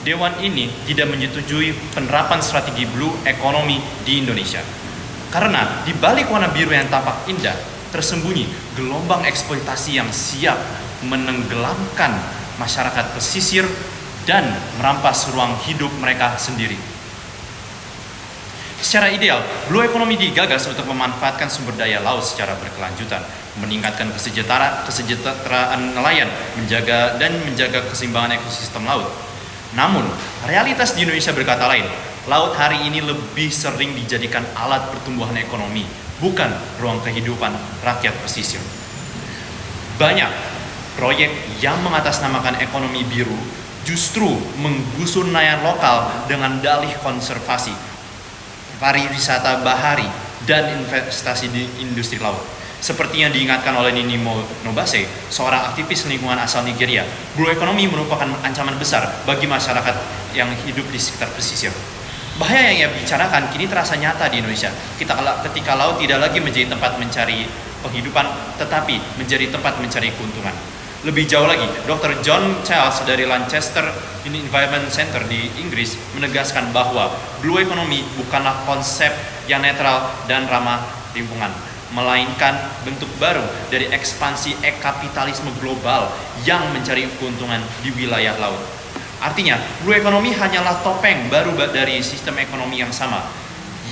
Dewan ini tidak menyetujui penerapan strategi blue economy di Indonesia. Karena di balik warna biru yang tampak indah, tersembunyi gelombang eksploitasi yang siap menenggelamkan masyarakat pesisir dan merampas ruang hidup mereka sendiri. Secara ideal, blue economy digagas untuk memanfaatkan sumber daya laut secara berkelanjutan, meningkatkan kesejahteraan nelayan, menjaga keseimbangan ekosistem laut. Namun, realitas di Indonesia berkata lain. Laut hari ini lebih sering dijadikan alat pertumbuhan ekonomi, bukan ruang kehidupan rakyat pesisir. Banyak proyek yang mengatasnamakan ekonomi biru justru menggusur nelayan lokal dengan dalih konservasi, pariwisata bahari, dan investasi di industri laut. Seperti yang diingatkan oleh Nini Nobase, seorang aktivis lingkungan asal Nigeria, blue economy merupakan ancaman besar bagi masyarakat yang hidup di sekitar pesisir. Bahaya yang ia bicarakan kini terasa nyata di Indonesia, ketika laut tidak lagi menjadi tempat mencari penghidupan, tetapi menjadi tempat mencari keuntungan. Lebih jauh lagi, Dr. John Charles dari Lancaster Environment Center di Inggris menegaskan bahwa blue economy bukanlah konsep yang netral dan ramah lingkungan, melainkan bentuk baru dari ekspansi kapitalisme global yang mencari keuntungan di wilayah laut. Artinya, blue economy hanyalah topeng baru dari sistem ekonomi yang sama,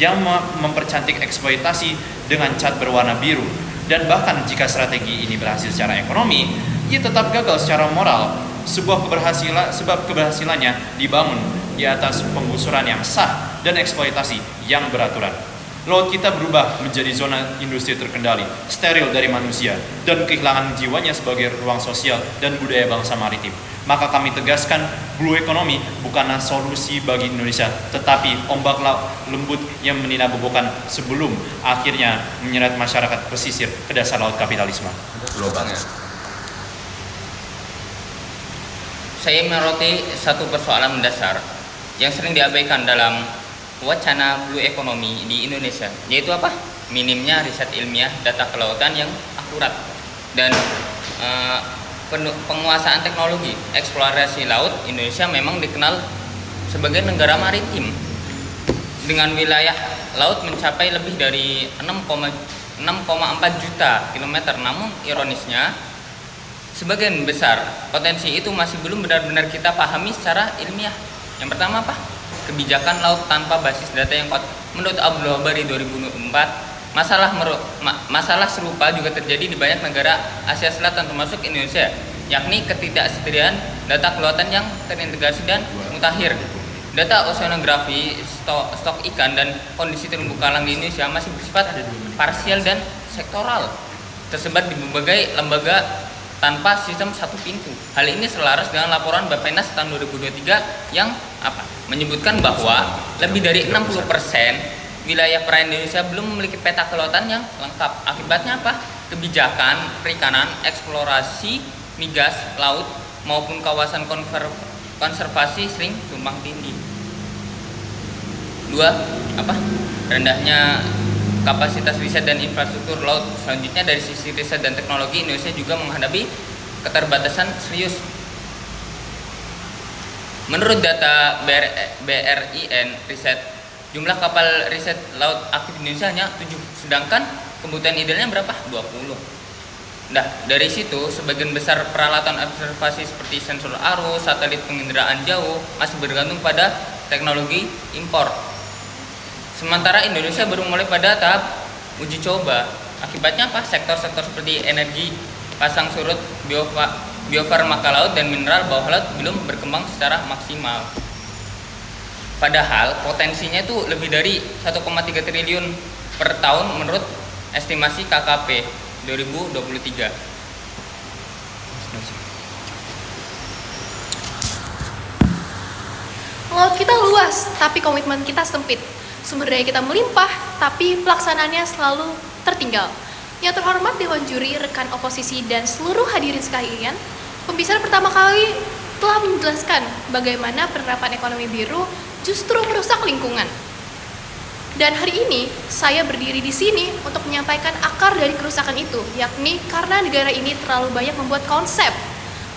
yang mempercantik eksploitasi dengan cat berwarna biru. Dan bahkan jika strategi ini berhasil secara ekonomi, ia tetap gagal secara moral, sebab keberhasilannya dibangun di atas penggusuran yang sah dan eksploitasi yang beraturan. Laut kita berubah menjadi zona industri terkendali, steril dari manusia, dan kehilangan jiwanya sebagai ruang sosial dan budaya bangsa maritim. Maka kami tegaskan, blue economy bukanlah solusi bagi Indonesia, tetapi ombak lembut yang meninabobokan sebelum akhirnya menyeret masyarakat pesisir ke dasar laut kapitalisme. Lubang ya. Saya menyoroti satu persoalan mendasar yang sering diabaikan dalam wacana blue economy di Indonesia, yaitu apa? Minimnya riset ilmiah data kelautan yang akurat dan penguasaan teknologi eksplorasi laut. Indonesia memang dikenal sebagai negara maritim dengan wilayah laut mencapai lebih dari 6,4 juta kilometer. Namun ironisnya, sebagian besar potensi itu masih belum benar-benar kita pahami secara ilmiah. Yang pertama apa? Kebijakan laut tanpa basis data yang kuat. Menurut Abdul Bari 2004, masalah serupa juga terjadi di banyak negara Asia Selatan termasuk Indonesia, yakni ketidaksediaan data kelautan yang terintegrasi dan mutakhir. Data oceanografi, stok ikan, dan kondisi terumbu karang di Indonesia masih bersifat parsial dan sektoral, tersebar di berbagai lembaga tanpa sistem satu pintu. Hal ini selaras dengan laporan Bappenas tahun 2023 yang menyebutkan bahwa lebih dari 60% wilayah perairan Indonesia belum memiliki peta kelautan yang lengkap. Akibatnya apa? Kebijakan perikanan, eksplorasi migas laut maupun kawasan konservasi sering tumbang tindih. Dua, rendahnya kapasitas riset dan infrastruktur laut. Selanjutnya, dari sisi riset dan teknologi, Indonesia juga menghadapi keterbatasan serius. Menurut data BRIN Riset, jumlah kapal riset laut aktif di Indonesia hanya 7, sedangkan kebutuhan idealnya berapa? 20. Nah, dari situ sebagian besar peralatan observasi seperti sensor arus, satelit penginderaan jauh masih bergantung pada teknologi impor. Sementara Indonesia baru mulai pada tahap uji coba. Akibatnya apa? Sektor-sektor seperti energi, pasang surut, biofarmaka laut, dan mineral bawah laut belum berkembang secara maksimal. Padahal potensinya itu lebih dari 1,3 triliun per tahun menurut estimasi KKP 2023. Laut kita luas, tapi komitmen kita sempit. Sumber daya kita melimpah, tapi pelaksanaannya selalu tertinggal. Yang terhormat Dewan Juri, rekan oposisi, dan seluruh hadirin sekalian, pembicara pertama kali telah menjelaskan bagaimana penerapan ekonomi biru justru merusak lingkungan. Dan hari ini, saya berdiri di sini untuk menyampaikan akar dari kerusakan itu, yakni karena negara ini terlalu banyak membuat konsep,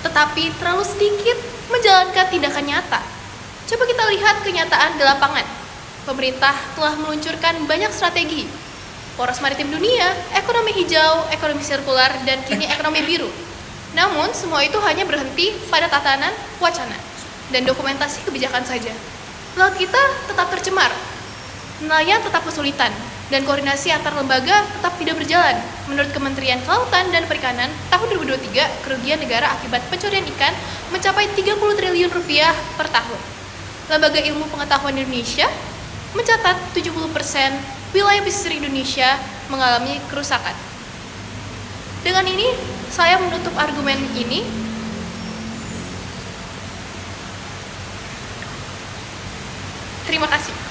tetapi terlalu sedikit menjalankan tindakan nyata. Coba kita lihat kenyataan di lapangan. Pemerintah telah meluncurkan banyak strategi. Poros Maritim Dunia, ekonomi hijau, ekonomi sirkular, dan kini ekonomi biru. Namun, semua itu hanya berhenti pada tatanan wacana dan dokumentasi kebijakan saja. Laut kita tetap tercemar, nelayan tetap kesulitan, dan koordinasi antar lembaga tetap tidak berjalan. Menurut Kementerian Kelautan dan Perikanan, tahun 2023 kerugian negara akibat pencurian ikan mencapai 30 triliun rupiah per tahun. Lembaga Ilmu Pengetahuan Indonesia mencatat 70% wilayah pesisir Indonesia mengalami kerusakan. Dengan ini, saya menutup argumen ini. Terima kasih.